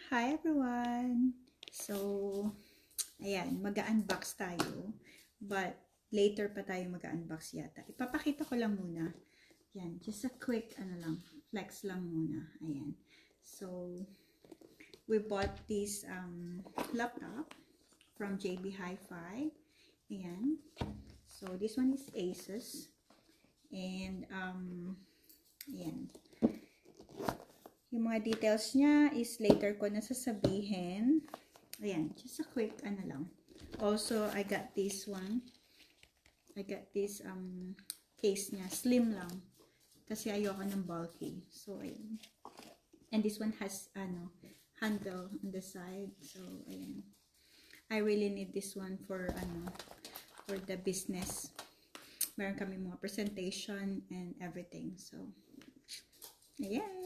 Hi everyone! So, ayan, mag-unbox tayo. But, later pa tayo mag-unbox yata. Ipapakita ko lang muna. Ayan, just a quick, flex lang muna. Ayan. So, we bought this laptop from JB Hi-Fi. Ayan. So, this one is Asus. And, ayan. Yung mga details niya is later ko na sasabihin. Ayan, just a quick lang. Also, I got this one. I got this case niya. Slim lang. Kasi ayoko ng bulky. So, ayan. And this one has handle on the side. So, ayan. I really need this one for for the business. Meron kami mga presentation and everything. So, ayan.